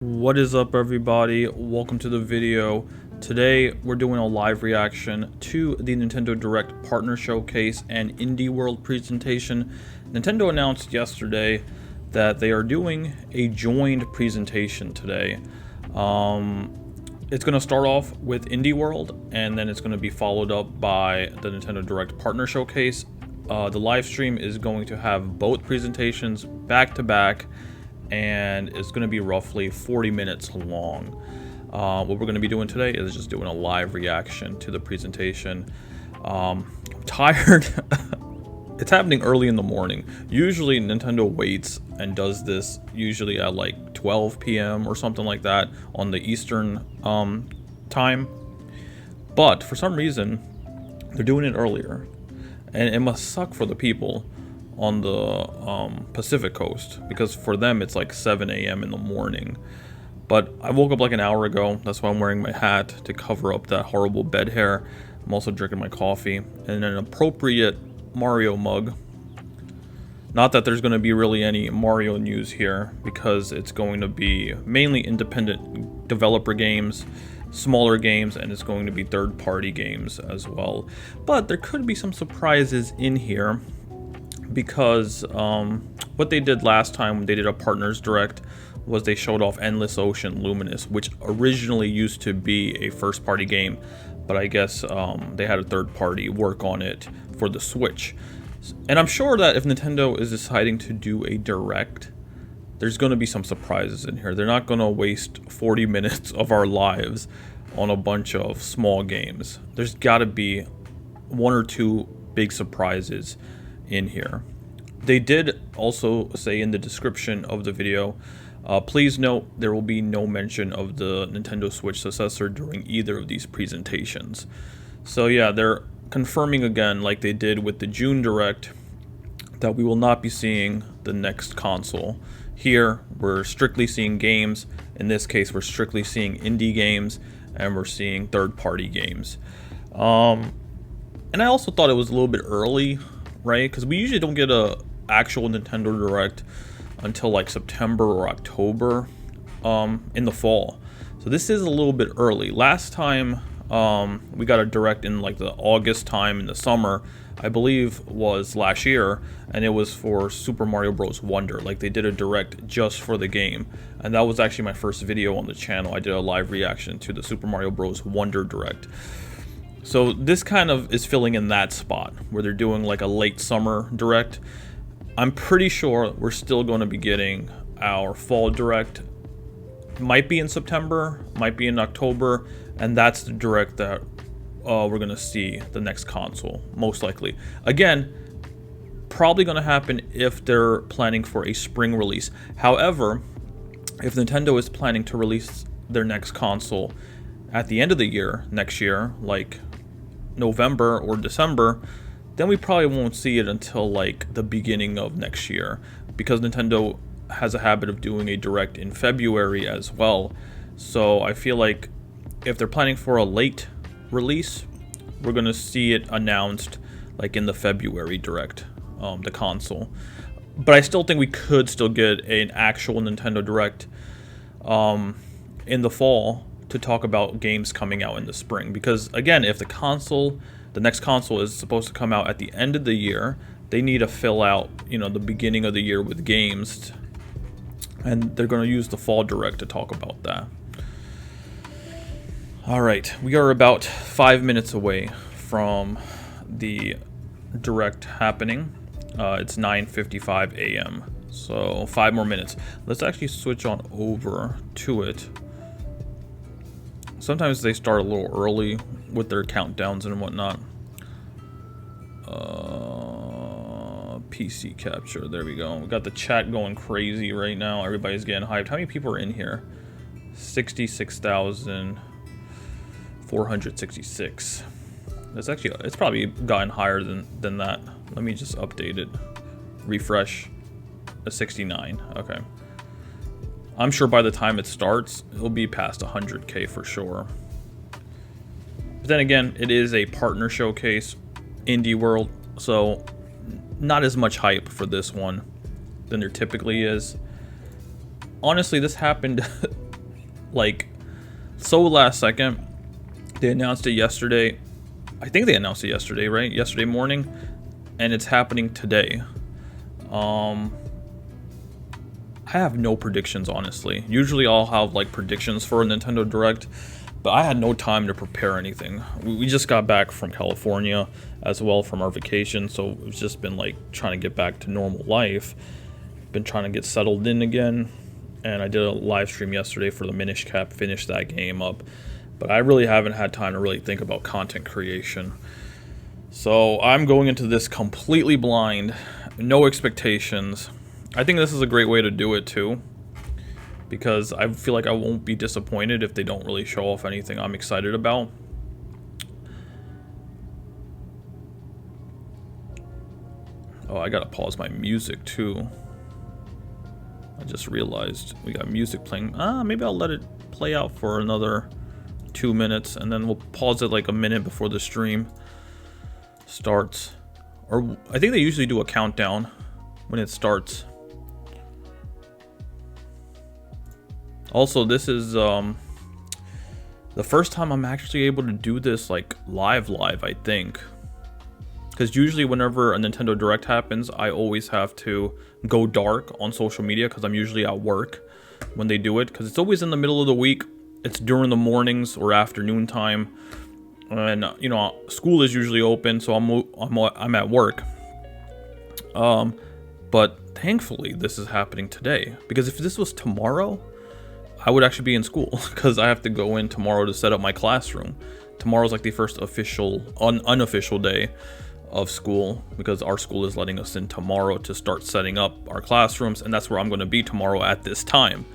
What is up, everybody? Welcome to the video. Today we're doing a live reaction to the Nintendo Direct Partner Showcase and Indie World presentation. Nintendo announced yesterday that they are doing a joined presentation today. It's going to start off with Indie World, and then it's going to be followed up by the Nintendo Direct Partner Showcase. The live stream is going to have both presentations back to back, and it's going to be roughly 40 minutes long. What we're going to be doing today is just doing a live reaction to the presentation. I'm tired. It's happening early in the morning. Usually Nintendo waits and does this usually at like 12 p.m. or something like that on the Eastern time. But for some reason, they're doing it earlier. And it must suck for the people on the Pacific Coast, because for them it's like 7 a.m. in the morning. But I woke up like an hour ago. That's why I'm wearing my hat to cover up that horrible bed hair. I'm also drinking my coffee and an appropriate Mario mug. Not that there's going to be really any Mario news here, because it's going to be mainly independent developer games, smaller games, and it's going to be third-party games as well. But there could be some surprises in here, because what they did last time when they did a Partners Direct was they showed off Endless Ocean Luminous, which originally used to be a first-party game, but I guess they had a third-party work on it for the Switch. And I'm sure that if Nintendo is deciding to do a Direct, there's going to be some surprises in here. They're not going to waste 40 minutes of our lives on a bunch of small games. There's got to be one or two big surprises in here. They did also say in the description of the video, please note there will be no mention of the Nintendo Switch successor during either of these presentations. So yeah, they're confirming again, like they did with the June Direct, that we will not be seeing the next console. Here we're strictly seeing games. In this case, we're strictly seeing indie games, and we're seeing third-party games. And I also thought it was a little bit early, right? Because we usually don't get a actual Nintendo Direct until like September or October in the fall. So this is a little bit early. Last time we got a Direct in like the August time in the summer, I believe was last year, and it was for Super Mario Bros. Wonder. Like, they did a Direct just for the game, and that was actually my first video on the channel. I did a live reaction to the Super Mario Bros. Wonder Direct. So this kind of is filling in that spot where they're doing like a late summer Direct. I'm pretty sure we're still going to be getting our fall Direct. Might be in September, might be in October, and that's the Direct that we're going to see the next console, most likely. Again, probably going to happen if they're planning for a spring release. However, if Nintendo is planning to release their next console at the end of the year, next year, like November or December, then we probably won't see it until like the beginning of next year, because Nintendo has a habit of doing a Direct in February as well. So I feel like if they're planning for a late release, we're gonna see it announced like in the February Direct, the console. But I still think we could still get an actual Nintendo Direct in the fall to talk about games coming out in the spring. Because again, if the next console is supposed to come out at the end of the year, they need to fill out, the beginning of the year with games, and they're going to use the fall Direct to talk about that. All right, we are about 5 minutes away from the Direct happening. It's 9:55 a.m. So 5 more minutes. Let's actually switch on over to it. Sometimes they start a little early with their countdowns and whatnot. PC capture, there we go. We got the chat going crazy right now. Everybody's getting hyped. How many people are in here? 66,466. It's probably gotten higher than that. Let me just update it. Refresh. 69. Okay. I'm sure by the time it starts, it'll be past 100K for sure. But then again, it is a partner showcase, Indie World, so not as much hype for this one than there typically is. Honestly, this happened like so last second. They announced it yesterday. I think they announced it yesterday, right? Yesterday morning, and it's happening today. I have no predictions, honestly. Usually I'll have like predictions for a Nintendo Direct, but I had no time to prepare anything. We just got back from California as well from our vacation, so it's just been like trying to get back to normal life. Been trying to get settled in again, and I did a live stream yesterday for the Minish Cap, finished that game up. But I really haven't had time to really think about content creation. So I'm going into this completely blind, no expectations. I think this is a great way to do it too, because I feel like I won't be disappointed if they don't really show off anything I'm excited about. Oh, I gotta pause my music too. I just realized we got music playing. Maybe I'll let it play out for another 2 minutes, and then we'll pause it like a minute before the stream starts. Or I think they usually do a countdown when it starts. Also, this is the first time I'm actually able to do this like live, I think. Because usually whenever a Nintendo Direct happens, I always have to go dark on social media because I'm usually at work when they do it. Because it's always in the middle of the week. It's during the mornings or afternoon time, and you know, school is usually open, so I'm at work. But thankfully this is happening today, because if this was tomorrow, I would actually be in school because I have to go in tomorrow to set up my classroom. Tomorrow's like the first official, unofficial day of school, because our school is letting us in tomorrow to start setting up our classrooms, and that's where I'm going to be tomorrow at this time.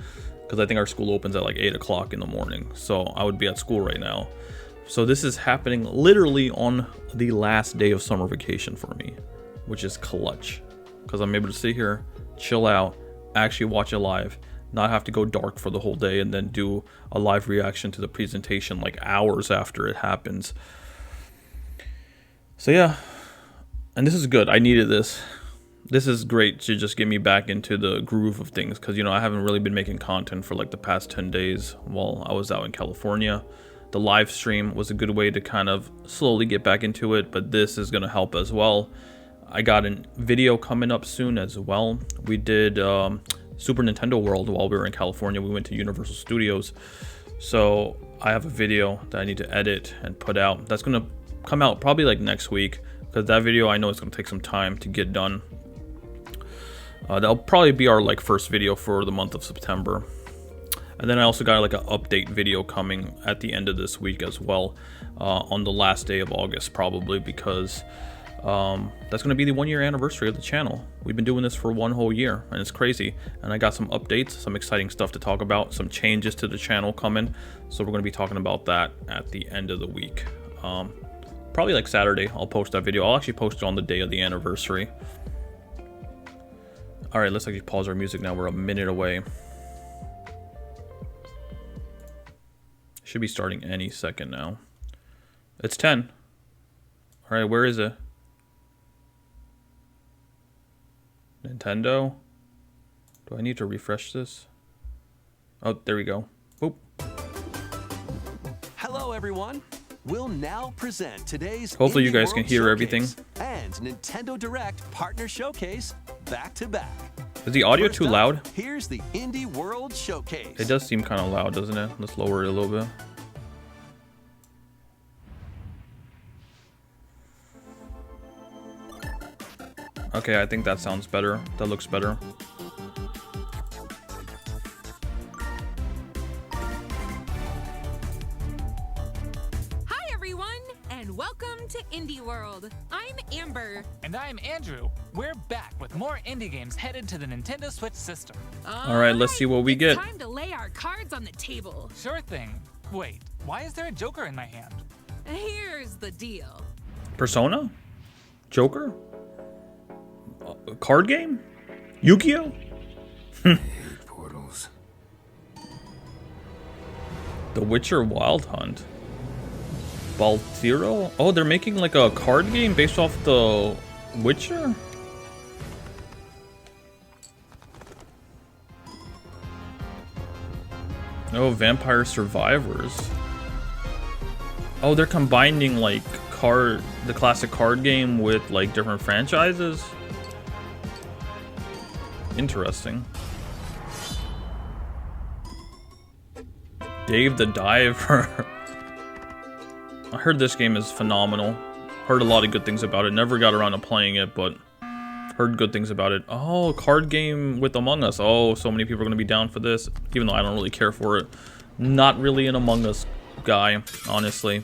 Because I think our school opens at like 8 o'clock in the morning. So I would be at school right now. So this is happening literally on the last day of summer vacation for me, which is clutch. Because I'm able to sit here, chill out, actually watch it live, not have to go dark for the whole day, and then do a live reaction to the presentation like hours after it happens. So yeah, and this is good. I needed this. This is great to just get me back into the groove of things, because, you know, I haven't really been making content for like the past 10 days while I was out in California. The live stream was a good way to kind of slowly get back into it, but this is going to help as well. I got a video coming up soon as well. We did Super Nintendo World while we were in California. We went to Universal Studios. So I have a video that I need to edit and put out. That's going to come out probably like next week, because that video I know it's going to take some time to get done. That'll probably be our like first video for the month of September. And then I also got like an update video coming at the end of this week as well, on the last day of August probably, because that's going to be the 1 year anniversary of the channel. We've been doing this for 1 whole year, and it's crazy. And I got some updates, some exciting stuff to talk about, some changes to the channel coming. So we're going to be talking about that at the end of the week. Probably like Saturday I'll post that video. I'll actually post it on the day of the anniversary. Alright, let's actually pause our music now. We're a minute away. Should be starting any second now. It's 10. Alright, where is it? Nintendo? Do I need to refresh this? Oh, there we go. Boop. Hello, everyone. We'll now present today's Hopefully you Indie guys can World hear Showcase everything. And Nintendo Direct Partner Showcase back to back. Is the audio First too up, loud? Here's the Indie World Showcase. It does seem kind of loud, doesn't it? Let's lower it a little bit. Okay, I think that sounds better. That looks better. Hi everyone, and welcome to Indie World. I'm Amber. And I'm Andrew. We're back with more indie games headed to the Nintendo Switch system. All right, let's see what we get. Time to lay our cards on the table. Sure thing. Wait, why is there a Joker in my hand? Here's the deal. Persona? Joker? A card game? Yu-Gi-Oh? Portals. The Witcher Wild Hunt. Baltiro? Oh, they're making like a card game based off the Witcher? Oh, Vampire Survivors. Oh, they're combining like the classic card game with like different franchises. Interesting. Dave the Diver. I heard this game is phenomenal. Heard a lot of good things about it. Never got around to playing it, but heard good things about it. Oh, card game with Among Us. Oh, so many people are going to be down for this, even though I don't really care for it. Not really an Among Us guy, honestly.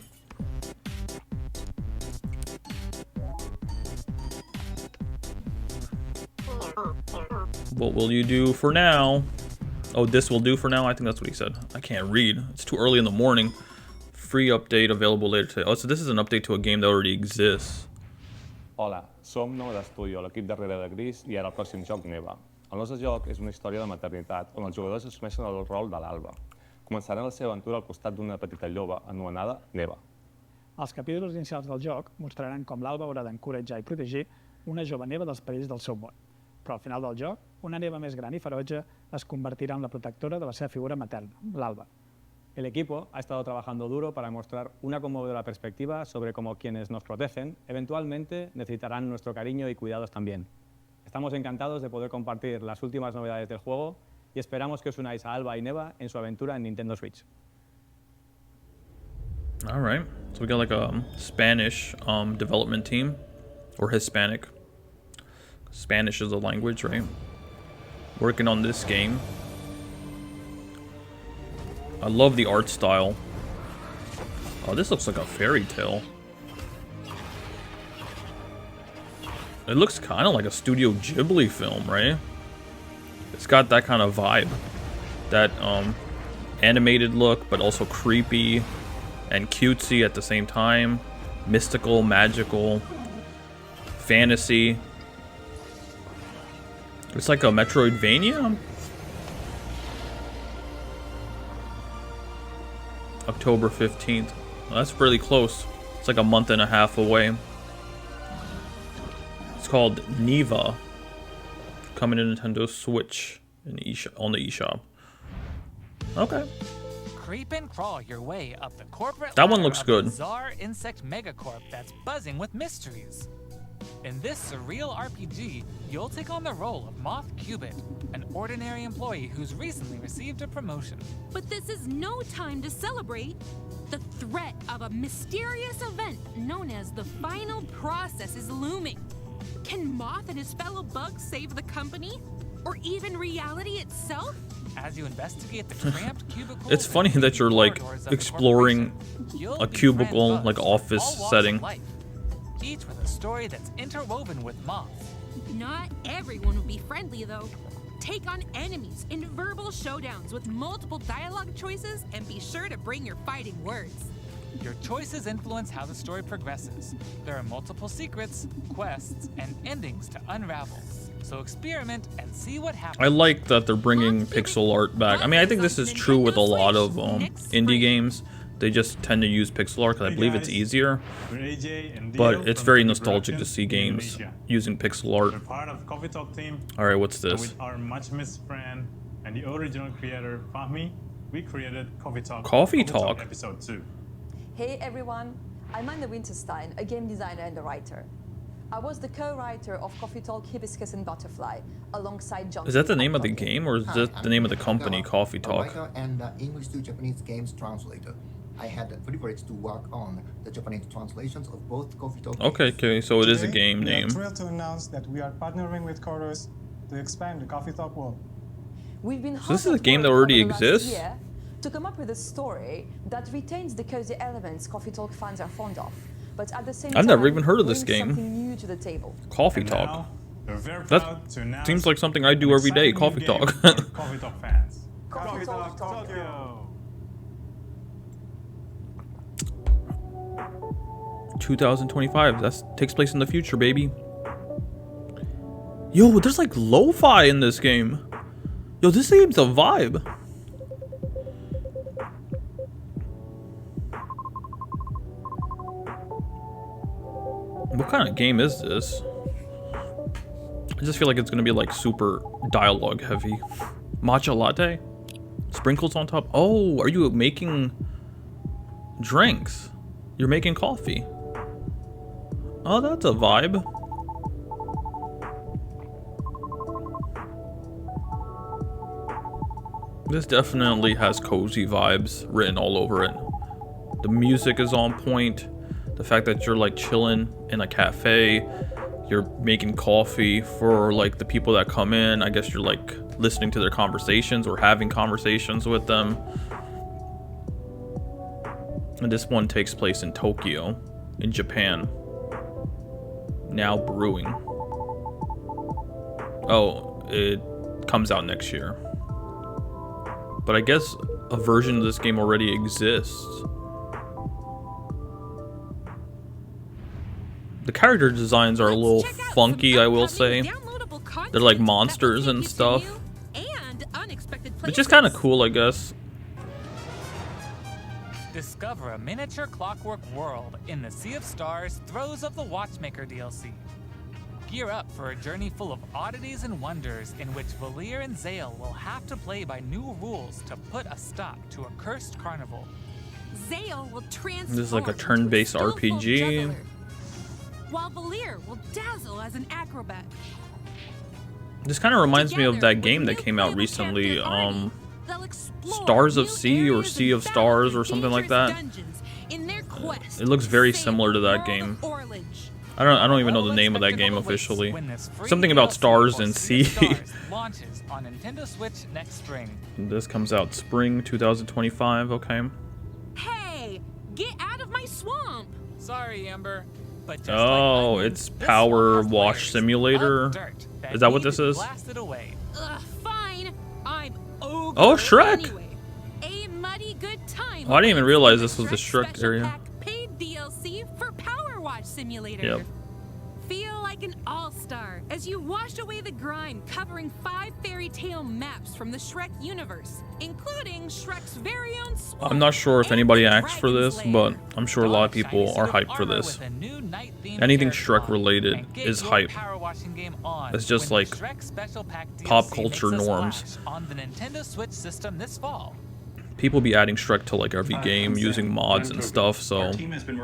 What will you do for now? Oh, this will do for now? I think that's what he said. I can't read. It's too early in the morning. Free update available later today. Oh, so this is an update to a game that already exists. Hola, som Nou d'Estudio, l'equip darrere de Gris i ara el pròxim joc Neva. El nostre joc és una història de maternitat on els jugadors assumeixen el rol de l'Alba. Començaran la seva aventura al costat d'una petita lloba anomenada Neva. Els capítols inicials del joc mostraran com l'Alba haurà d'encoratjar i protegir una jove Neva dels perills del seu món. Però al final del joc, una Neva més gran i ferotge es convertirà en la protectora de la seva figura materna, l'Alba. El equipo ha estado trabajando duro para mostrar una conmovedora perspectiva sobre cómo quienes nos protegen eventualmente necesitarán nuestro cariño y cuidados también. Estamos encantados de poder compartir las últimas novedades del juego y esperamos que os unáis a Alba y Neva en su aventura en Nintendo Switch. All right, so we got like a Spanish development team, or Hispanic. Spanish is a language, right? Working on this game. I love the art style. Oh, this looks like a fairy tale. It looks kind of like a Studio Ghibli film, right? It's got that kind of vibe. That animated look, but also creepy and cutesy at the same time. Mystical, magical, fantasy. It's like a Metroidvania? October 15th. Well, that's really close. It's like a month and a half away. It's called Neva. Coming to Nintendo Switch on the eShop. Okay. Creep and crawl your way up the corporate That one ladder looks of good. a bizarre insect megacorp that's buzzing with mysteries. In this surreal RPG, you'll take on the role of Moth Cubit, an ordinary employee who's recently received a promotion. But this is no time to celebrate. The threat of a mysterious event known as the final process is looming. Can Moth and his fellow bugs save the company? Or even reality itself? As you investigate the cramped cubicles, It's funny and that you're like corridors of the exploring corporation, you'll a befriend cubicle, bugs like from office all walks of setting. life, each with a story that's interwoven with Moth. Not everyone will be friendly, though. Take on enemies in verbal showdowns with multiple dialogue choices, and be sure to bring your fighting words. Your choices influence how the story progresses. There are multiple secrets, quests, and endings to unravel. So experiment and see what happens. I like that they're bringing pixel art back. I mean, I think this is true with a lot of indie games. They just tend to use pixel art because I believe it's easier. But it's very nostalgic to see games using pixel art. We're part of Coffee Talk team. All right, what's And this? with our much missed friend and the original creator Fahmi, we created Coffee Talk. Coffee Talk? Episode 2. Hey everyone, I'm Anna Winterstein, a game designer and a writer. I was the co-writer of Coffee Talk Hibiscus and Butterfly, alongside John. Is that the name of the game, or is that the name of the company, Coffee A Talk? writer and English to Japanese games translator. I had the privilege to work on the Japanese translations of both Coffee Talk Okay, games. okay, so it is a Today, game we name. are thrilled to announce that we are partnering with Chorus to expand the Coffee Talk world. We've been So this is hard a at game that work already over the last exists? year to come up with a story that retains the cozy elements Coffee Talk fans are fond of, but at the same I've time, never even heard of this brings game. something new to the table. Coffee And Talk. now, we're very That proud to announce seems like something I do an every day, exciting Coffee new game Talk. for Coffee Talk fans. Coffee Talk Tokyo. 2025. That takes place in the future, baby. Yo, there's like lo-fi in this game. Yo, this game's a vibe. What kind of game is this? I just feel like it's gonna be like super dialogue heavy. Matcha latte? Sprinkles on top. Oh, are you making drinks? You're making coffee. Oh, that's a vibe. This definitely has cozy vibes written all over it. The music is on point. The fact that you're like chilling in a cafe, you're making coffee for like the people that come in. I guess you're like listening to their conversations or having conversations with them. And this one takes place in Tokyo, in Japan. Now brewing. Oh, it comes out next year. But I guess a version of this game already exists. The character designs are a little funky, I will say. They're like monsters and stuff. Which is kind of cool, I guess. Discover a miniature Clockwork world in the Sea of Stars Throes of the Watchmaker DLC. Gear up for a journey full of oddities and wonders in which Valir and Zale will have to play by new rules to put a stop to a cursed carnival. Zale will transform. This is like a turn-based RPG. Juggler, while Valir will dazzle as an acrobat. This kind of reminds me of that game that came out recently, Stars of Sea or Sea of Stars or something like that. It looks very similar to that game. I don't even know the name of that game officially. Something about stars and sea. Launches on Nintendo Switch next spring. This comes out spring 2025, okay. Hey, get out of my swamp. Sorry, Amber. But just oh, like it's Power Wash Simulator. Is that what this is? Ugh, fine. I'm over. Oh, Shrek. Anyway, a muddy good time. Oh, I didn't even realize this was the Shrek area. Paid DLC for Power Wash Simulator. Yep. Feel like an all-star as you wash away the grime, covering 5 fairy tale maps from the Shrek universe, including Shrek's very own swamp. I'm not sure if anybody asked for this, but I'm sure a lot of people are hyped for this. Anything Shrek related is hype. It's just like pop culture norms. On the Nintendo Switch system this fall. People be adding Shrek to like every game using mods and stuff, so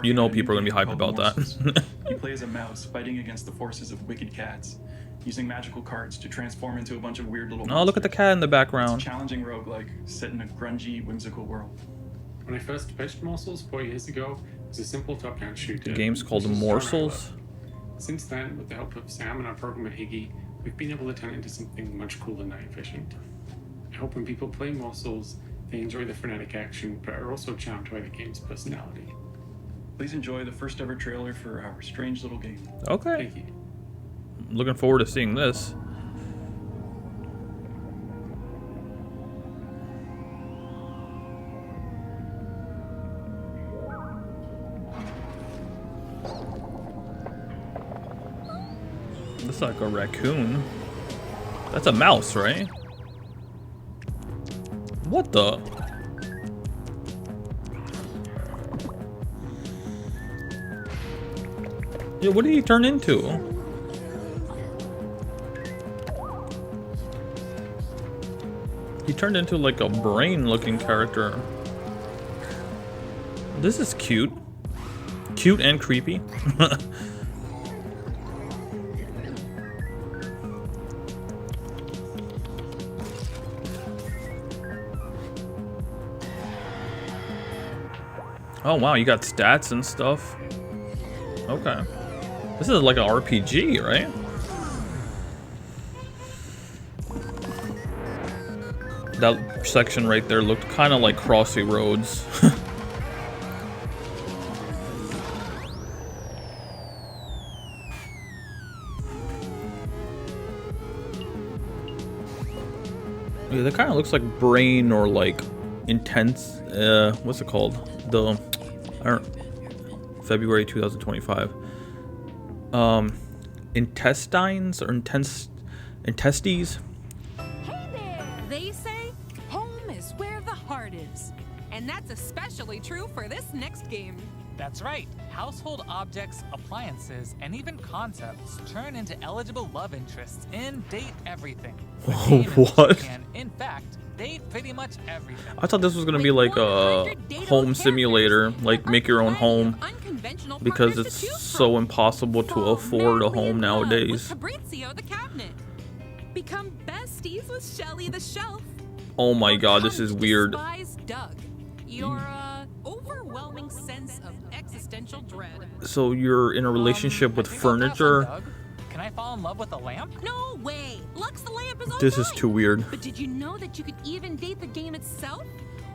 you know people are gonna be hyped about that. You play as a mouse fighting against the forces of wicked cats, using magical cards to transform into a bunch of weird little Oh, look at the cat in the background. It's a challenging roguelike set in a grungy, whimsical world. When I first pitched Morsels 4 years ago, it was a simple top-down shooter. The game's called Morsels. Since then, with the help of Sam and our programmer Higgy, we've been able to turn it into something much cooler and efficient. I hope when people play Morsels, they enjoy the frenetic action, but are also charmed by the game's personality. Please enjoy the first ever trailer for our strange little game. Okay. Thank you. I'm looking forward to seeing this. Looks like a raccoon. That's a mouse, right? What the? Yeah, what did he turn into? He turned into like a brain-looking character. This is cute. Cute and creepy. Oh wow, you got stats and stuff. Okay. This is like an RPG, right? That section right there looked kind of like Crossy Roads. Yeah, that kind of looks like Brain or like Intense. What's it called? The February 2025. Intestines or intestes? Hey there! They say home is where the heart is. And that's especially true for this next game. That's right. Household objects, appliances, and even concepts turn into eligible love interests in Date Everything. What? Can, in fact, They pretty much everything. I thought this was gonna be like a home simulator, like make your own home, because it's so impossible to afford a home nowadays. Fabrizio the cabinet. Become besties with Shelly the shelf. Oh my god, this is weird. Despise Doug. Your overwhelming sense of existential dread. So you're in a relationship with furniture? Can I fall in love with a lamp? No way! Lux the lamp is all This is right. too weird. But did you know that you could even date the game itself?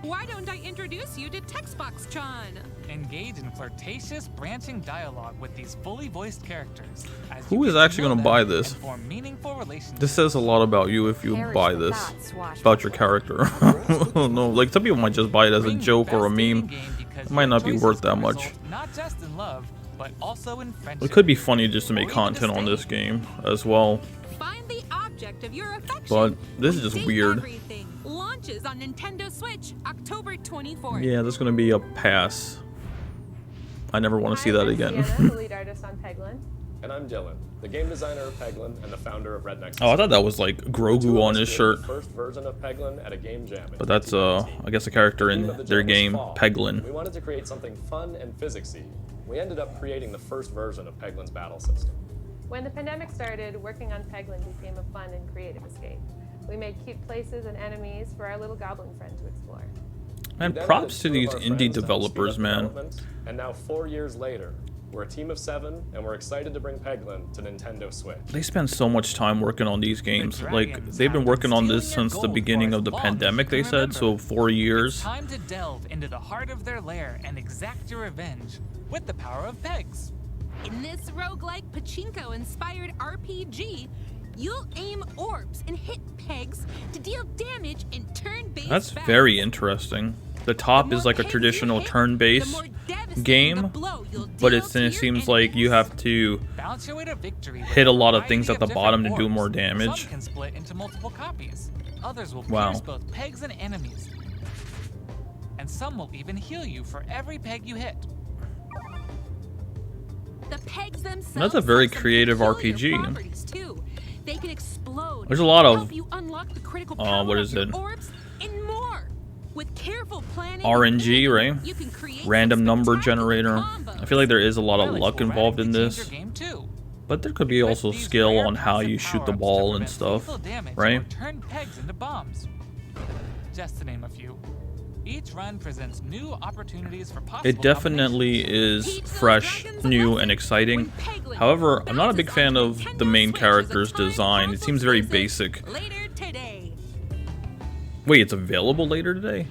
Why don't I introduce you to Textbox-chan? Engage in flirtatious, branching dialogue with these fully voiced characters. Who is actually gonna buy this? Form meaningful relationships. This says a lot about you if you buy this. About your character. No, like some people might just buy it as a joke or a meme. It might not be worth that much. Not just in love, but also in friendship. It could be funny just to make content on this game as well. Find the object of your affection. But this is just Date weird. Everything launches on Nintendo Switch October 24th. Yeah, this is gonna be a pass. I never want to see that again. Sienna, the lead artist on Peglin. And I'm Dylan, the game designer of Peglin and the founder of Red Nexus. Oh, I thought that was like Grogu on his shirt. The first version of Peglin at a game jam. But that's I guess a character in their game, Peglin. We wanted to create something fun and physicsy. We ended up creating the first version of Peglin's battle system. When the pandemic started, working on Peglin became a fun and creative escape. We made cute places and enemies for our little goblin friend to explore. Man, props to these indie developers, man. And now 4 years later, we're a team of 7, and we're excited to bring Peglin to Nintendo Switch. They spend so much time working on these games. Like, they've been working on this since the beginning of the pandemic, they said, so 4 years. It's time to delve into the heart of their lair and exact your revenge with the power of pegs. In this roguelike pachinko-inspired RPG, you'll aim orbs and hit pegs to deal damage in turn-based That's battles. very interesting. The top is like a traditional turn-based game, but it seems like you have to hit a lot of things at the bottom to do more damage. Some can split into multiple copies. Others will Wow. pierce both pegs and enemies. And some will even heal you for every peg you hit. The pegs themselves That's a very have some creative peculiar RPG. properties, too. They can explode. There's a lot of, help you unlock the critical what power is of your it? Orbs and more. With careful planning, RNG, right? you can create Random number generator. I feel like there is a lot of luck involved in this. But there could be also skill on how you shoot the ball and stuff, right? Turn pegs into bombs. Just to name a few. Each run presents new opportunities for possible It definitely is fresh, new, and exciting. However, I'm not a big fan of the main character's design. It seems very basic. later today. Wait, it's available later today?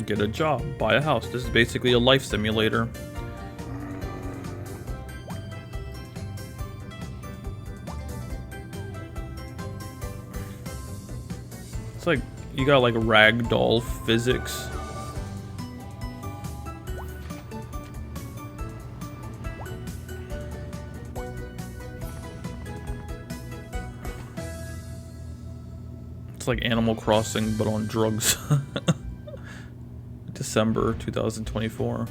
Get a job, buy a house. This is basically a life simulator. It's like you got like ragdoll physics. It's like Animal Crossing but on drugs. December 2024.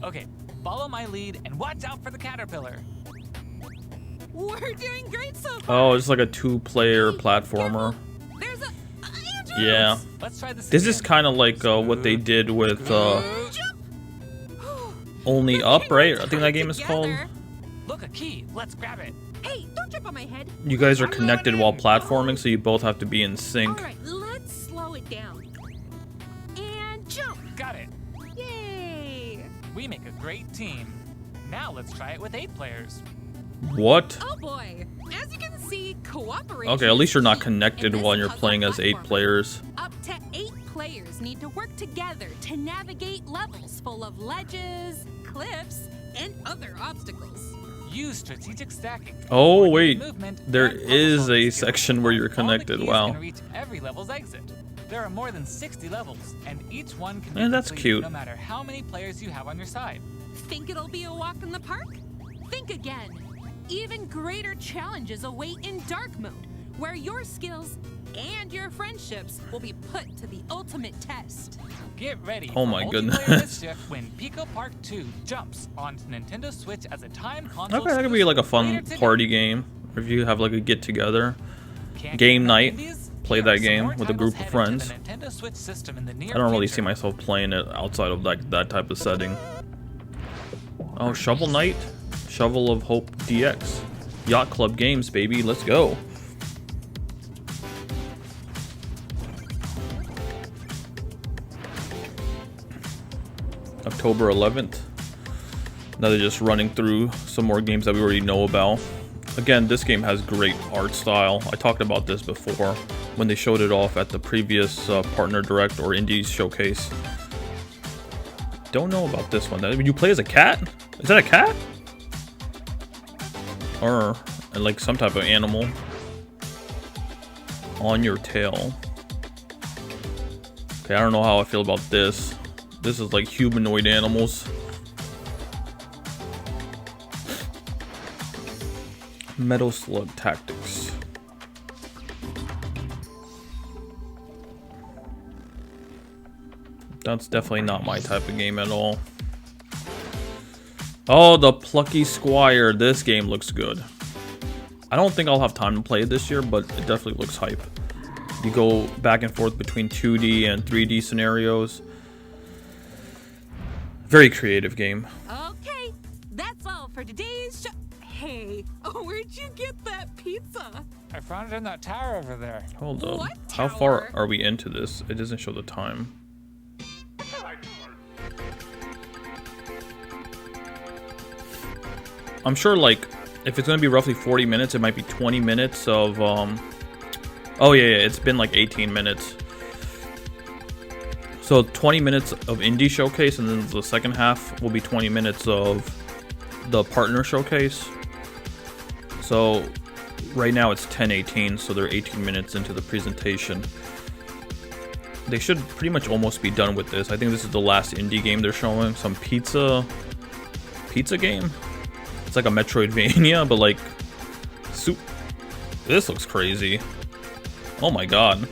Okay, follow my lead and watch out for the caterpillar. We're doing great so far. Oh, it's like a two-player platformer. There's a Yeah. Let's try this. This is kind of like what they did with Only Up, right? I think that game is called. Look, a key. Let's grab it. Hey, don't jump on my head. You guys are connected while platforming, so you both have to be in sync. All right, let's slow it down. And jump. Got it. Yay. We make a great team. Now let's try it with 8 players. What? Oh boy. As you can see, cooperation. Okay, at least you're not is key connected in this while you're puzzle playing as 8 platformer. players. Up to 8 players need to work together to navigate levels full of ledges, cliffs, and other obstacles. Use strategic stacking. Oh coordinated wait, movement, there and is puzzle a skills. section where you're All the connected. keys Wow. can reach every level's exit. There are more than 60 levels, and each one can be Man, that's completed cute. no matter how many players you have on your side. Think it'll be a walk in the park? Think again. Even greater challenges await in dark mode, where your skills and your friendships will be put to the ultimate test. Get ready Oh for my multiplayer goodness. mischief when Pico Park 2 jumps onto Nintendo Switch as a time console. Okay, that could be like a fun party game. Or if you have like a get together, game night, play that game with a group of friends. Nintendo Switch system in the near I don't really future. see myself playing it outside of like that type of setting. Oh, Shovel Knight, Shovel of Hope DX, Yacht Club Games, baby, let's go. October 11th. Now they're just running through some more games that we already know about. Again, this game has great art style. I talked about this before when they showed it off at the previous Partner Direct or Indies Showcase. Don't know about this one. You play as a cat? Is that a cat? Or like some type of animal on your tail. Okay, I don't know how I feel about this. This is like humanoid animals. Metal Slug Tactics. That's definitely not my type of game at all. Oh, the Plucky Squire. This game looks good. I don't think I'll have time to play it this year, but it definitely looks hype. You go back and forth between 2D and 3D scenarios. Very creative game. Okay, that's all for today's show. Hey, where'd you get that pizza? I found it in that tower over there. Hold up. What How far are we into this? It doesn't show the time. I'm sure, like, if it's going to be roughly 40 minutes, it might be 20 minutes of, Oh, yeah, it's been like 18 minutes. So 20 minutes of Indie Showcase, and then the second half will be 20 minutes of the Partner Showcase. So right now it's 10:18, so they're 18 minutes into the presentation. They should pretty much almost be done with this. I think this is the last indie game they're showing. Some pizza game? It's like a Metroidvania, but like soup. This looks crazy. Oh my god.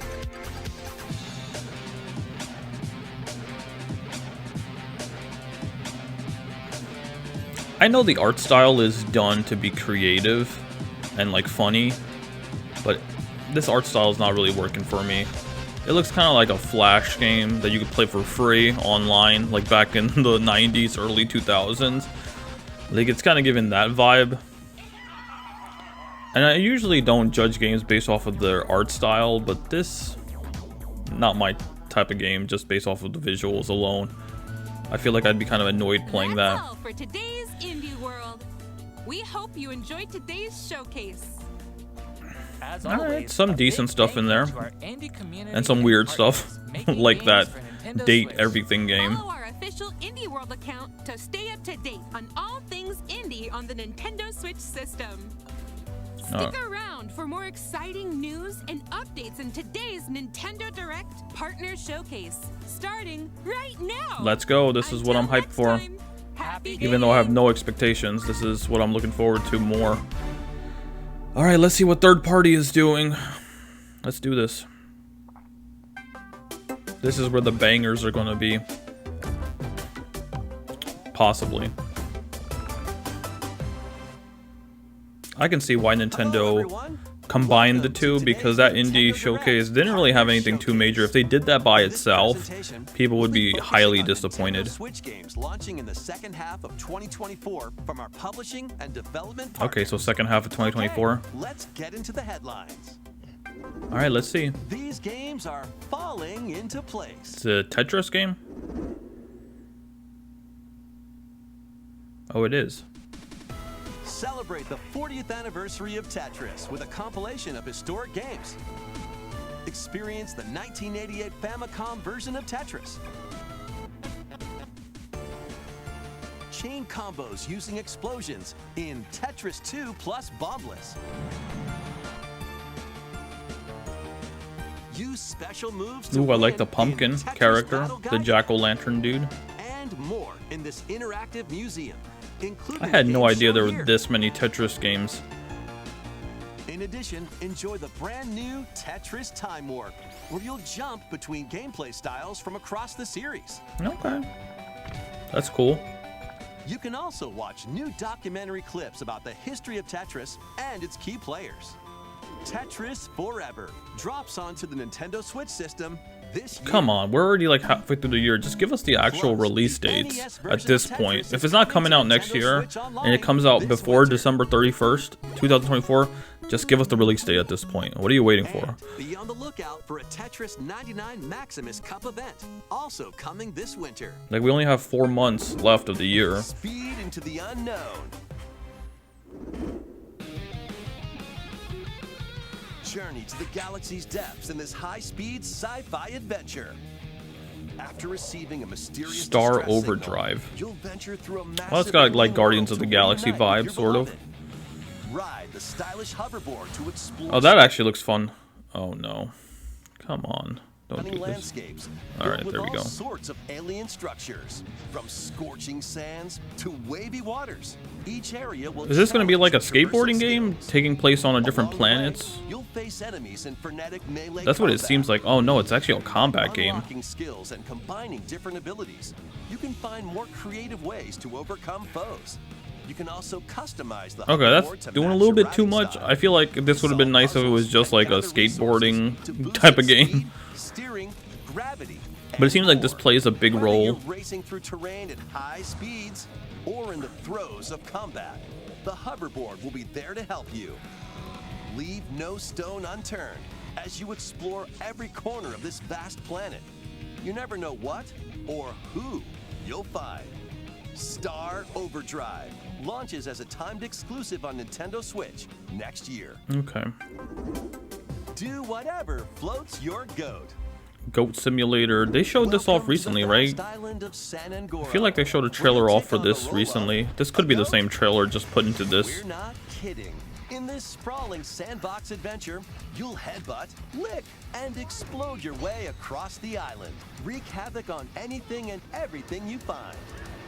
I know the art style is done to be creative and like funny, but this art style is not really working for me. It looks kind of like a Flash game that you could play for free online, like back in the 90s, early 2000s. Like, it's kind of giving that vibe. And I usually don't judge games based off of their art style, but this, not my type of game, just based off of the visuals alone. I feel like I'd be kind of annoyed playing that. That's all for today's Indie World. We hope you enjoyed today's showcase. As Alright, always, some a decent big stuff in there. thank you to our indie community And some weird partners stuff, making like games that for Nintendo Date Switch. Everything game. Follow our official Indie World account to stay up to date on all things indie on the Nintendo Switch system. Stick around for more exciting news and updates in today's Nintendo Direct Partner Showcase, starting right now. Let's go. This is what I'm hyped for. Even though I have no expectations, this is what I'm looking forward to more. Alright, let's see what third party is doing. Let's do this. This is where the bangers are gonna be. Possibly. I can see why Nintendo combined the two, because that indie showcase didn't really have anything too major. If they did that by itself, people would be highly disappointed. Switch games launching in the second half of 2024 from our publishing and development Okay, so second half of 2024. Let's get into the headlines. Alright, let's see. These games are falling into place. It's a Tetris game? Oh, it is. Celebrate the 40th anniversary of Tetris with a compilation of historic games. Experience the 1988 Famicom version of Tetris. Chain combos using explosions in Tetris 2 plus Bombless. Use special moves to Ooh, I like win the in pumpkin Tetris character, Battle the Guide jack-o'-lantern dude. and more in this interactive museum, including I had the no games idea shown there here. were this many Tetris games. In addition, enjoy the brand new Tetris Time Warp, where you'll jump between gameplay styles from across the series. Okay. That's cool. You can also watch new documentary clips about the history of Tetris and its key players. Tetris Forever drops onto the Nintendo Switch system this year. Come on, we're already like halfway through the year. Just give us the actual release dates at this point. If it's not coming out next year and it comes out before December 31st, 2024, just give us the release date at this point. What are you waiting for? Be on the lookout for a Tetris 99 Maximus Cup event, also coming this winter. Like, we only have 4 months left of the year. Speed into the unknown. Journey to the galaxy's depths in this high-speed sci-fi adventure. After receiving a mysterious Star distress Overdrive. signal, you'll venture through a massive Well, it's got like alien Guardians of world the to Galaxy reunite with vibe, your sort of. beloved. Ride the stylish hoverboard to explore. Oh, that actually looks fun. Oh no. Come on. Don't stunning do this. landscapes. Alright, filled with there we all go. sorts of alien structures, from scorching sands to wavy waters. Each area will Is this going to be like a challenge your skateboarding traversal game skills. taking place on a different Along the way, planets? You'll face enemies in frenetic melee That's what it combat. seems like. Oh no, it's actually a combat game. Unlocking skills and combining different abilities, you can find more creative ways to overcome foes. You can also customize the Okay, hoverboard that's to doing a match little your bit too riding much. style. I feel like this would have been nice if it was just like a skateboarding type of game. Steering, gravity. But it seems like this plays a big Whether role. you're racing through terrain at high speeds or in the throes of combat, the hoverboard will be there to help you. Leave no stone unturned as you explore every corner of this vast planet. You never know what or who you'll find. Star Overdrive launches as a timed exclusive on Nintendo Switch next year. Okay. Do whatever floats your goat. Goat Simulator. They showed this off recently, right? I feel like they showed a trailer off for this recently. This could be the same trailer just put into this. We're not kidding. In this sprawling sandbox adventure, you'll headbutt, lick, and explode your way across the island. Wreak havoc on anything and everything you find.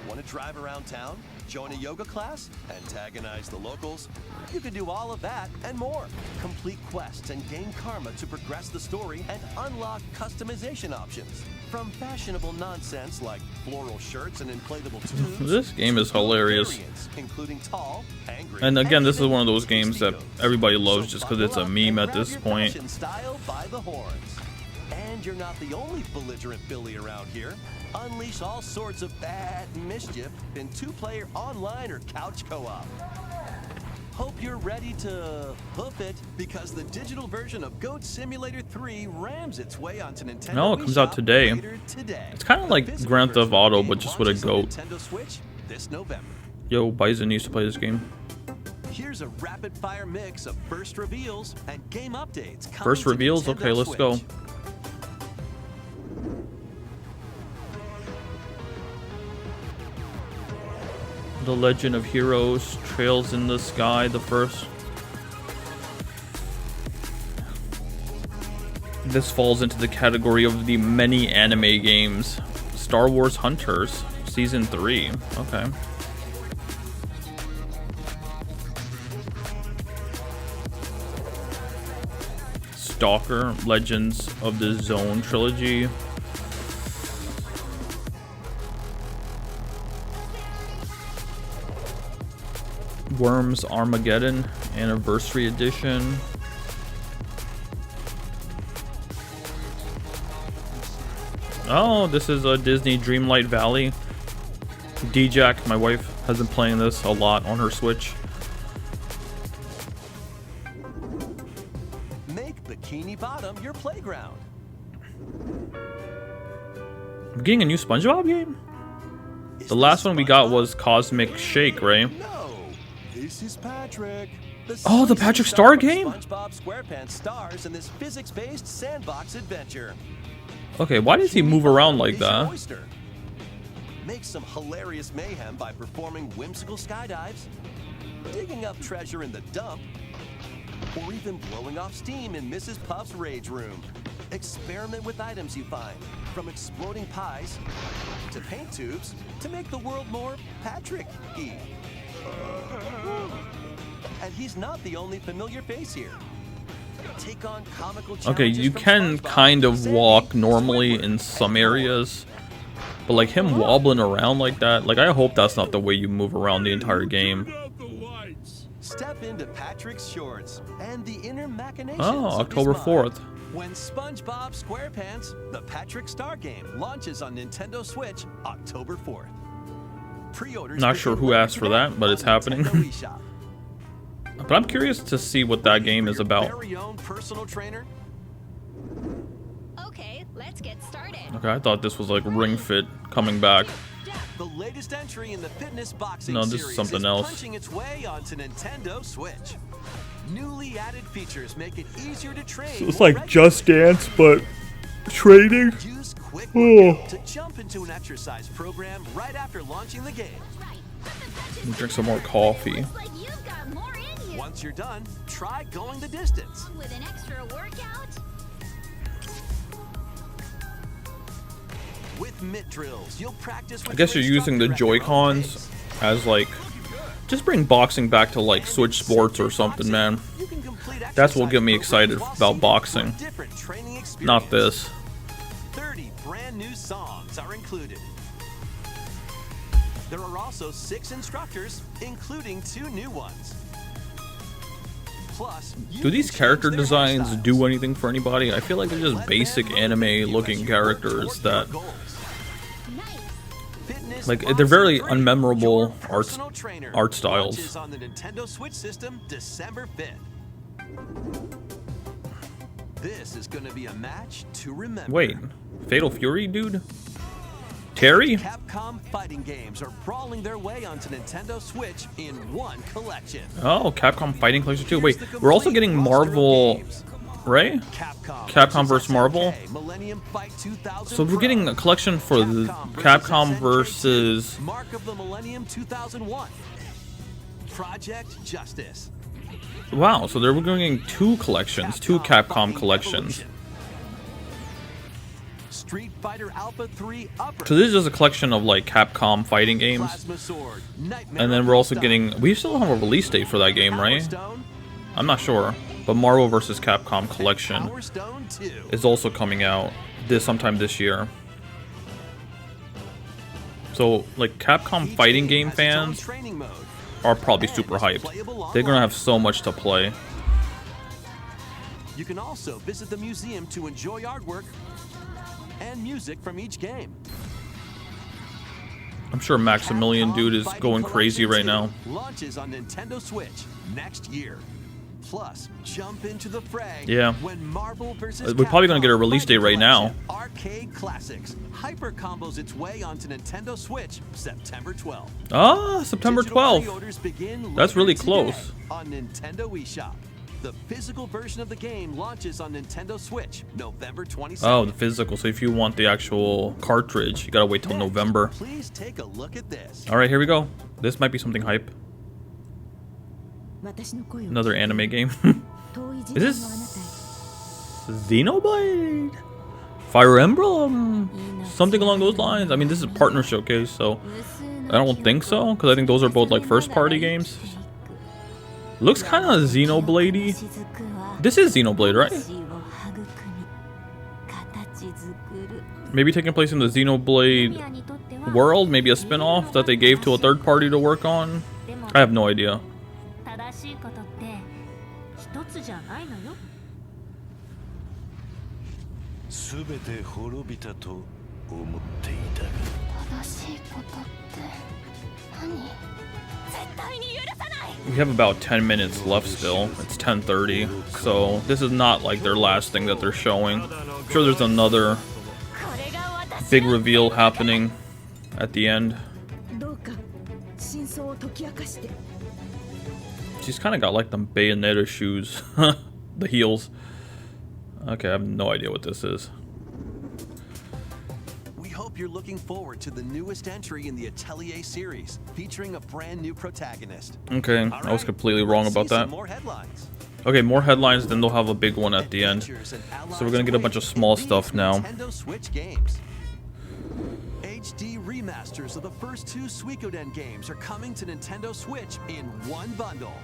Want to drive around town, join a yoga class, antagonize the locals? You can do all of that and more. Complete quests and gain karma to progress the story and unlock customization options. From fashionable nonsense like floral shirts and inflatable tubes. This game is hilarious. variants, including tall, angry, And again, this is even one of those games that everybody loves just because it's a meme at this point. fashion style by the horns. And you're not the only belligerent Billy around here. Unleash all sorts of bad mischief in two-player online or couch co-op. Hope you're ready to hoof it, because the digital version of Goat Simulator 3 rams its way onto Nintendo. No, it comes out today. It's kind of like Grand Theft Auto, but just with a goat. Nintendo Switch this November. Yo, Bison used to play this game. Here's a rapid-fire mix of first reveals and game updates. coming First to reveals? Nintendo Okay, let's go. Switch. The Legend of Heroes, Trails in the Sky, the first. This falls into the category of the many anime games. Star Wars Hunters, Season 3. Okay. Stalker, Legends of the Zone trilogy. Worms Armageddon Anniversary Edition. Oh, this is a Disney Dreamlight Valley. D-Jack, my wife, has been playing this a lot on her Switch. Make Bikini Bottom your playground. I'm getting a new SpongeBob game? The last one we got was Cosmic Shake, right? No, this is Patrick. Oh, the Patrick Star game? SpongeBob SquarePants stars in this physics-based sandbox adventure. Okay, why does he move around like Is your that? oyster. Make some hilarious mayhem by performing whimsical skydives, digging up treasure in the dump, or even blowing off steam in Mrs. Puff's rage room. Experiment with items you find, from exploding pies to paint tubes, to make the world more Patrick-y. And he's not the only familiar face here. Take on comical Okay, challenges you from can SpongeBob, kind of Sandy, walk normally Squidward, in some and more. areas, but like him wobbling around like that, like I hope that's not the way you move around the entire game. Step into Patrick's shorts and the inner machinations Oh, of October his mind. 4th. When SpongeBob SquarePants, the Patrick Star game, launches on Nintendo Switch October 4th. Pre-orders Not sure begin who later asked for that, today but on it's happening. Nintendo eShop. But I'm curious to see what that game is about. Very own personal trainer. Okay, let's get started. Okay, I thought this was like Ring Fit coming back. The latest entry in the fitness boxing No, this is series something is else. punching its way onto Nintendo Switch. Newly added features make it easier to train. So it's more like Just Dance, but training. Use Quick Oh. Workout to jump into an exercise program right after launching the game. Drink some more coffee. Like you've got more in you. Once you're done, try going the distance. With an extra workout. With mitt drills, you'll practice with I guess your you're using the instructor at your own Joy-Cons pace. as like, just bring boxing back to like Switch Sports or something, man. You can complete That's what will get me exercise excited programs while about boxing. seeing a different training Not experience. this. 30 brand new songs are included. There are also 6 instructors, including 2 new ones. Plus, you Do these can character change their designs hairstyles. do anything for anybody? I feel like they're just basic anime looking characters that, Fitness like, they're Boxing very 3, unmemorable your art personal trainer, art styles. launches on the Nintendo Switch system December 5th. This is going to be a match to remember. Wait, Fatal Fury, dude? Terry? Capcom fighting games are brawling their way onto Nintendo Switch in one collection. Oh, Capcom Fighting Collection 2. Wait, we're also getting Marvel, right? Capcom vs. Marvel. Millennium Fight 2000 So we're getting a collection for the Capcom versus. Mark of the Millennium 2001. Project Justice. Wow, so they're getting 2 collections, 2 Capcom collections. Street Fighter Alpha 3 Upper. So this is just a collection of like Capcom fighting games. Plasma Sword, Nightmare And then of we're also Stone, getting. We still don't have a release date for that game, Power right? Stone, I'm not sure. But Marvel vs. Capcom collection Power Stone 2. is also coming out sometime this year. So like Capcom fighting game has its own fans training mode. are probably super hyped. They're gonna have so much to play. You can also visit the museum to enjoy artwork and music from each game. I'm sure Maximilian dude is Fighting going crazy Collection right 2 now. Launches on Nintendo Switch next year. Plus, jump into the fray Yeah. when Marvel vs. We're probably gonna get a Capcom release date Fighting right now. Collection Arcade Classics Hyper combos its way onto Nintendo Switch September 12th. Ah, September Digital 12th. pre-orders begin That's later really today close. on Nintendo eShop. The physical version of the game launches on Nintendo Switch November 22nd. Oh, the physical. So if you want the actual cartridge, you gotta wait till November. Please take a look at this. All right, here we go. This might be something hype. Another anime game. Is this Xenoblade? Fire Emblem? Something along those lines. I mean, this is a partner showcase, so I don't think so, because I think those are both like first-party games. Looks kind of Xenoblade-y. This is Xenoblade, right? Maybe taking place in the Xenoblade world, maybe a spin-off that they gave to a third party to work on. I have no idea. 正しいことって一つじゃないのよ。すべて滅びたと思っていたが。正しいことって何？絶対に許さない。 We have about 10 minutes left still. It's 10:30, so this is not like their last thing that they're showing. I'm sure there's another big reveal happening at the end. どうか真相を解き明かして。 She's kind of got like them Bayonetta shoes, the heels. Okay, I have no idea what this is. We hope you're looking forward to the newest entry in the Atelier series, featuring a brand new protagonist. Okay, I was completely wrong about that. More headlines. Okay, more headlines, then they'll have a big one at the end. So we're gonna get a bunch of small stuff now. Nintendo Switch games. HD remasters of the first 2 Suikoden games are coming to Nintendo Switch in one bundle.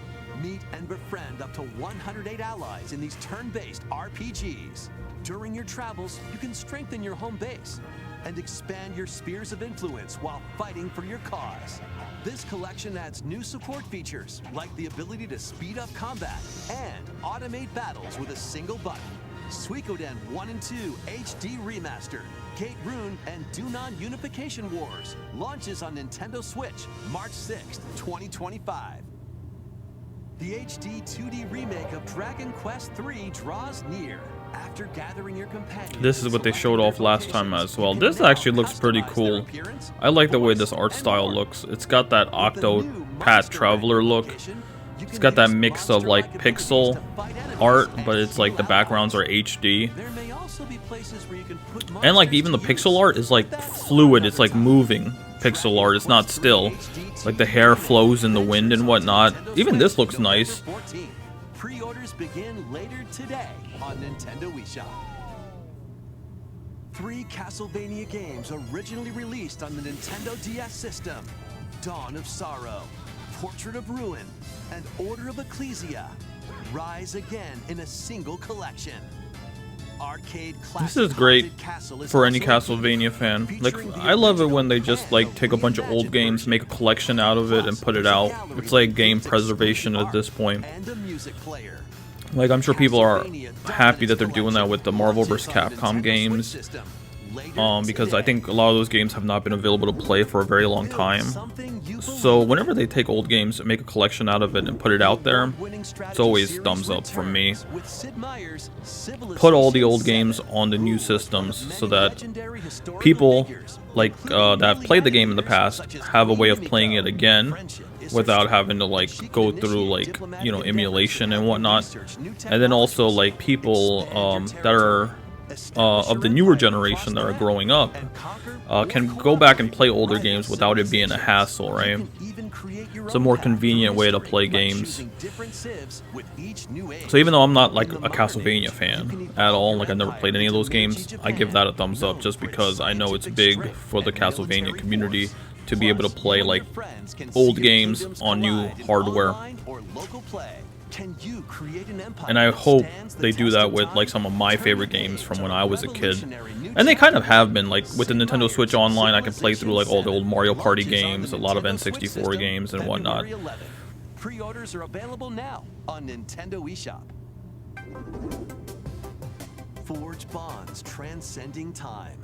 Meet and befriend up to 108 allies in these turn-based RPGs. During your travels, you can strengthen your home base and expand your spheres of influence while fighting for your cause. This collection adds new support features, like the ability to speed up combat and automate battles with a single button. Suikoden 1 and 2 HD Remastered, Gate Rune, and Dunon Unification Wars launches on Nintendo Switch March 6th, 2025. The HD 2D remake of Dragon Quest III draws near. After gathering your companions, This is what they showed off last time as well. This actually looks pretty cool. I like the way this art style looks. It's got that Octopath Traveler look. It's got that mix of like pixel art, but it's like the backgrounds are HD. And like even the pixel art is like fluid, it's like moving pixel art, it's not still. Like the hair flows in the wind and whatnot. Even this looks nice. Pre-orders begin later today on Nintendo eShop. 3 Castlevania games originally released on the Nintendo DS system: Dawn of Sorrow, Portrait of Ruin, and Order of Ecclesia rise again in a single collection. Arcade This is great for any Castlevania fan. Like, I love it when they just like take a bunch of old games, make a collection out of it, and put it out. It's like game preservation at this point. Like, I'm sure people are happy that they're doing that with the Marvel vs. Capcom games. Because I think a lot of those games have not been available to play for a very long time. So whenever they take old games and make a collection out of it and put it out there, it's always thumbs up from me. Put all the old games on the new systems so that people like that have played the game in the past have a way of playing it again without having to like go through like, you know, emulation and whatnot. And then also like people that are of the newer generation that are growing up can go back and play older games without it being a hassle, right? It's a more convenient way to play games. So even though I'm not like a Castlevania fan at all, like I've never played any of those games, I give that a thumbs up just because I know it's big for the Castlevania community to be able to play like old games on new hardware. And I hope they do that with like some of my favorite games from when I was a kid. And they kind of have been. Like with the Nintendo Switch Online, I can play through like all the old Mario Party games, a lot of N64 games and whatnot. Pre-orders are available now on Nintendo eShop. Forge bonds transcending time.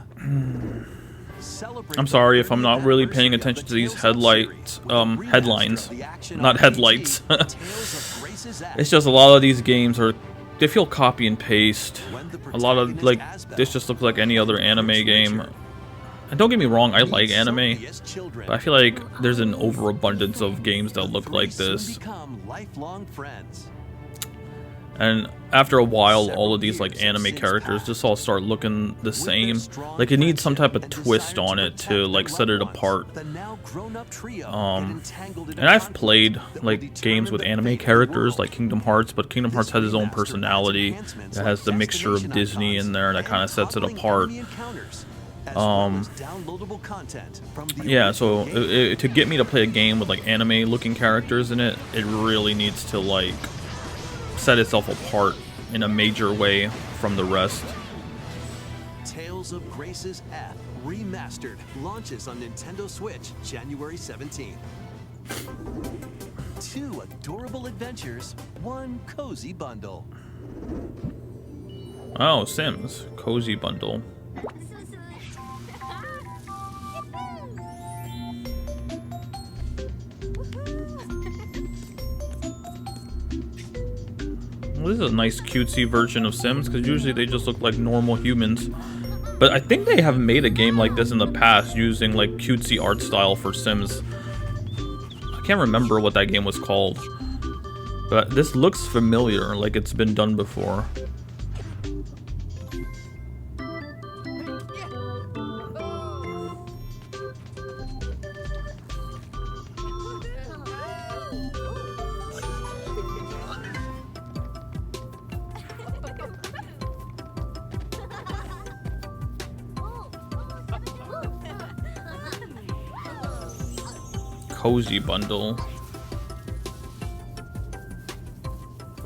I'm sorry if I'm not really paying attention to these headlines, not headlights. It's just a lot of these games they feel copy and paste. A lot of like, this just looks like any other anime game. And don't get me wrong, I like anime, but I feel like there's an overabundance of games that look like this. And after a while, all of these like anime characters just all start looking the same. Like it needs some type of twist on it to like set it apart. And I've played like games with anime characters like Kingdom Hearts, but Kingdom Hearts has its own personality. It has the mixture of Disney in there that kind of sets it apart. Yeah, so to get me to play a game with like anime looking characters in it, it really needs to like set itself apart in a major way from the rest. Tales of Grace's F Remastered launches on Nintendo Switch January 17th. 2 adorable adventures, 1 cozy bundle. Oh, Sims cozy bundle. Well, this is a nice cutesy version of Sims, because usually they just look like normal humans. But I think they have made a game like this in the past using like cutesy art style for Sims. I can't remember what that game was called. But this looks familiar, like it's been done before. Cozy bundle.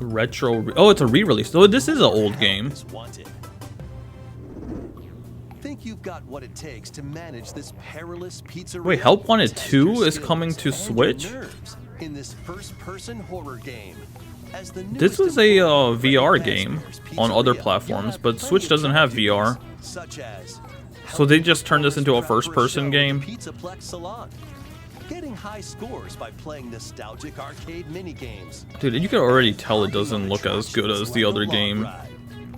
Oh, it's a re-release. So this is an old game. Think you've got what it takes to manage this perilous pizzeria? Wait, Help Wanted 2 is coming to Switch? In this first-person horror game. This was a VR game on other platforms, but Switch doesn't have VR. So they just turned this into a first-person game? Pizzaplex Salon. Getting high scores by playing nostalgic arcade mini-games. Dude, you can already tell it doesn't look as good as the other game.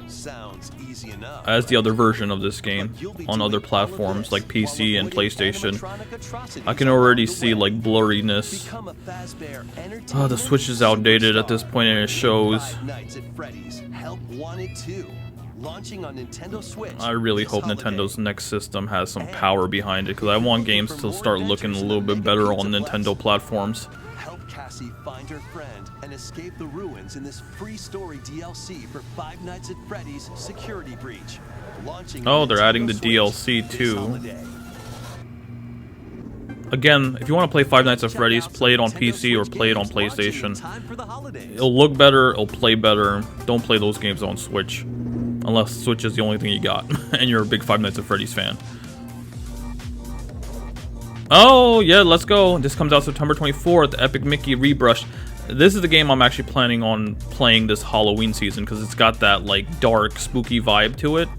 Sounds easy enough. As the other version of this game on other platforms like PC and PlayStation. I can already see like blurriness. Oh, the Switch is outdated at this point and it shows. I really hope Nintendo's next system has some power behind it because I want games to start looking a little bit better on Nintendo platforms. Help Cassie find her friend and escape the ruins in this free story DLC for Five Nights at Freddy's Security Breach. Oh, they're adding the DLC too. Again, if you want to play Five Nights at Freddy's, play it on PC or play it on PlayStation. It'll look better, it'll play better. Don't play those games on Switch. Unless Switch is the only thing you got, and you're a big Five Nights at Freddy's fan. Oh, yeah, let's go. This comes out September 24th, Epic Mickey Rebrushed. This is the game I'm actually planning on playing this Halloween season, because it's got that, like, dark, spooky vibe to it.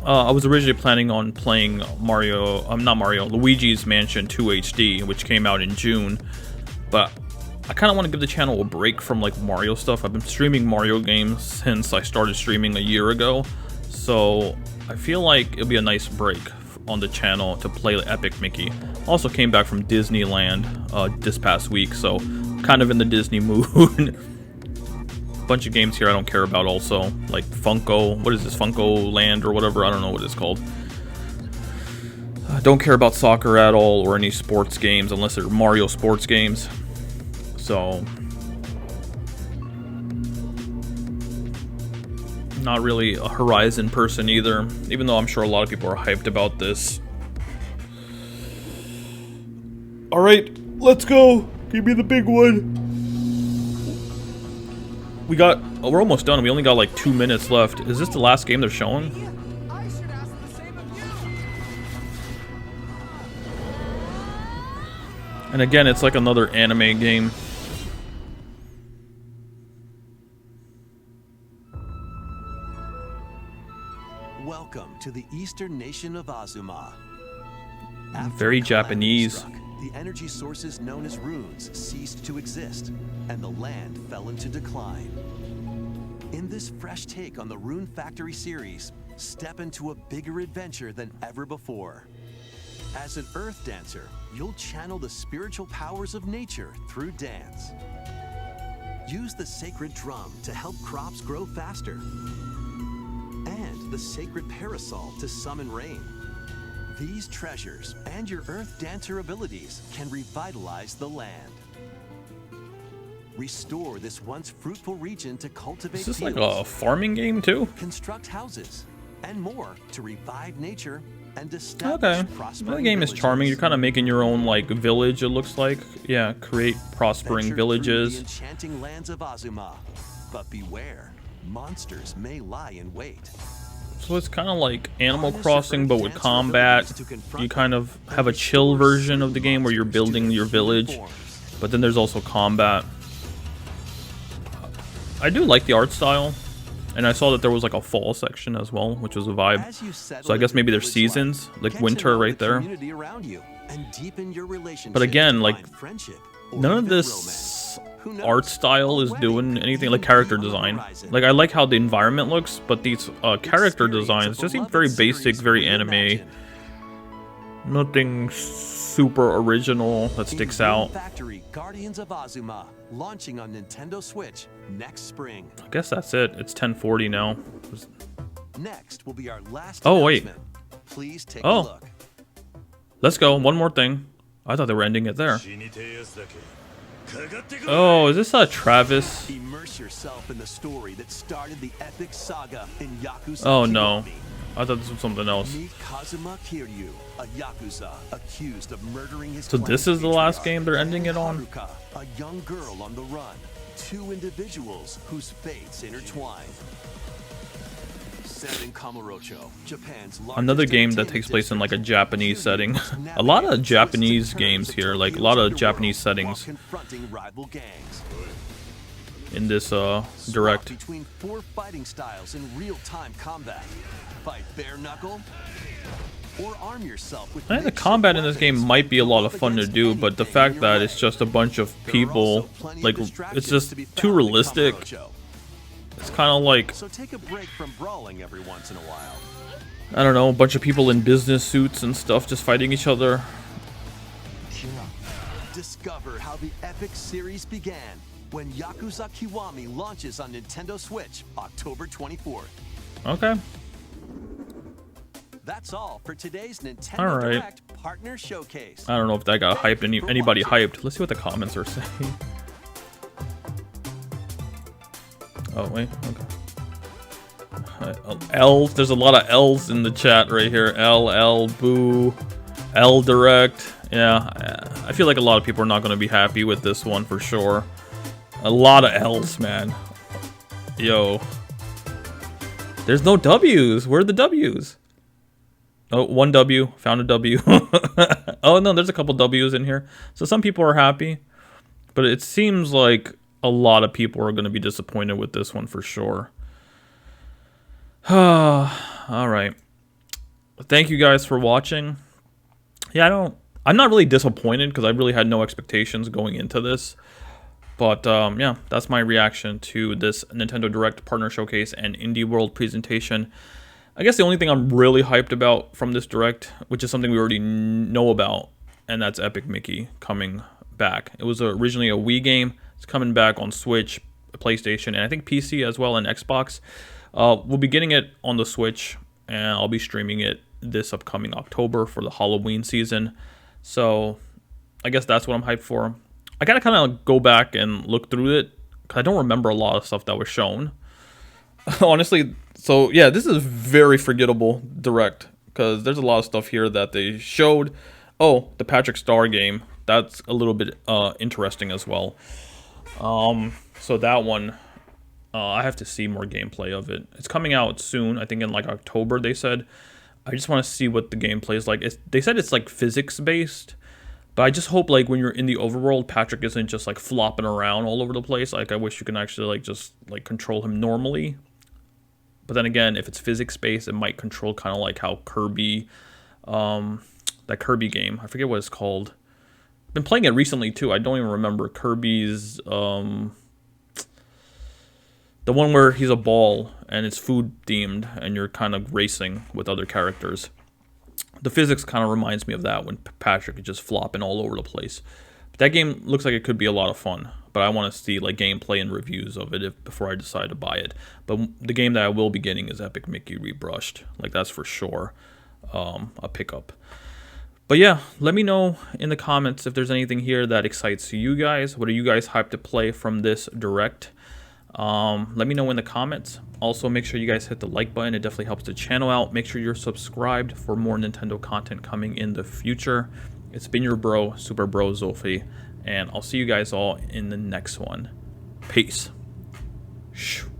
I was originally planning on playing Luigi's Mansion 2 HD, which came out in June, but I kind of want to give the channel a break from like Mario stuff. I've been streaming Mario games since I started streaming a year ago, so I feel like it'll be a nice break on the channel to play Epic Mickey. Also came back from Disneyland this past week, so kind of in the Disney mood. Bunch of games here I don't care about also, like Funko, what is this, Funko Land or whatever, I don't know what it's called. I don't care about soccer at all or any sports games unless they're Mario sports games. So, not really a Horizon person either, even though I'm sure a lot of people are hyped about this. Alright, let's go! Give me the big one! We're almost done, we only got like 2 minutes left. Is this the last game they're showing? And again, it's like another anime game. Welcome to the eastern nation of Azuma. Very Japanese. Struck, the energy sources known as runes ceased to exist, and the land fell into decline. In this fresh take on the Rune Factory series, step into a bigger adventure than ever before. As an earth dancer, you'll channel the spiritual powers of nature through dance. Use the sacred drum to help crops grow faster, and the sacred parasol to summon rain. These treasures and your earth dancer abilities can revitalize the land. Restore this once fruitful region to cultivate Is this fields, like a farming game too? construct houses, and more to revive nature and establish Okay. prospering The game is villages. charming. You're kind of making your own like village, it looks like. Yeah, create prospering Venture through villages. the enchanting lands of Azuma, but beware, monsters may lie in wait. So it's kind of like Animal Crossing, but with combat. You kind of have a chill version of the game where you're building your village, but then there's also combat. I do like the art style, and I saw that there was like a fall section as well, which was a vibe. So I guess maybe there's seasons, like winter right there. But again, like, none of this art style is doing anything like character design. Like, I like how the environment looks, but these character designs just seem very basic, very anime. Nothing super original that sticks out. Factory Guardians of Azuma, launching on Nintendo Switch next spring. I guess that's it. It's 10:40 now. Next will be our last Oh, wait. announcement. Please take a Oh. look. Let's go. One more thing. I thought they were ending it there. Oh, is this Travis? Immerse yourself in the story that started the epic saga in Yakuza. Oh no. Kiwami. I thought this was something else. Meet Kazuma Kiryu, a Yakuza accused of murdering his So this is the last game they're ending it on? Haruka, a young girl on the run. two individuals whose fates intertwine. Seven Kamurocho, Japan's Another game that takes place in like a Japanese setting. A lot of Japanese games here, like a lot of Japanese settings in this direct. Between four fighting styles in real-time combat. Fight bare knuckle or arm yourself with The combat in this game might be a lot of fun to do, but the fact that it's just a bunch of people, like, it's just too realistic. It's kind of like, so take a break from brawling every once in a while. I don't know, a bunch of people in business suits and stuff just fighting each other. Discover how the epic series began when Yakuza Kiwami launches on Nintendo Switch October 24th. Okay. That's all for today's Nintendo All right. Direct Partner Showcase. I don't know if that got hyped. Anybody hyped? Let's see what the comments are saying. Oh wait, okay. L's. There's a lot of L's in the chat right here. L, boo, L direct. Yeah, I feel like a lot of people are not going to be happy with this one for sure. A lot of L's, man. Yo. There's no W's. Where are the W's? Oh, one W. Found a W. Oh, no, there's a couple W's in here. So some people are happy. But it seems like a lot of people are going to be disappointed with this one for sure. All right. Thank you guys for watching. Yeah, I'm not really disappointed because I really had no expectations going into this. But yeah, that's my reaction to this Nintendo Direct Partner Showcase and Indie World presentation. I guess the only thing I'm really hyped about from this Direct, which is something we already know about, and that's Epic Mickey coming back. It was originally a Wii game. It's coming back on Switch, PlayStation, and I think PC as well, and Xbox. We'll be getting it on the Switch, and I'll be streaming it this upcoming October for the Halloween season. So I guess that's what I'm hyped for. I gotta kind of go back and look through it, because I don't remember a lot of stuff that was shown. Honestly, so yeah, this is very forgettable Direct, because there's a lot of stuff here that they showed. Oh, the Patrick Star game. That's a little bit interesting as well. So that one, I have to see more gameplay of it. It's coming out soon, I think in like October, they said. I just want to see what the gameplay is like. They said it's like physics-based, but I just hope like when you're in the overworld, Patrick isn't just like flopping around all over the place. Like I wish you can actually like just like control him normally. But then again, if it's physics-based, it might control kind of like how Kirby, that Kirby game, I forget what it's called. I've been playing it recently too. I don't even remember Kirby's, the one where he's a ball and it's food themed and you're kind of racing with other characters. The physics kind of reminds me of that when Patrick is just flopping all over the place. But that game looks like it could be a lot of fun, but I want to see like gameplay and reviews of it before I decide to buy it. But the game that I will be getting is Epic Mickey Rebrushed. Like that's for sure a pickup. But yeah, let me know in the comments if there's anything here that excites you guys. What are you guys hyped to play from this Direct? Let me know in the comments. Also, make sure you guys hit the like button. It definitely helps the channel out. Make sure you're subscribed for more Nintendo content coming in the future. It's been your bro, Super Bro Zolfi, and I'll see you guys all in the next one. Peace. Shoo.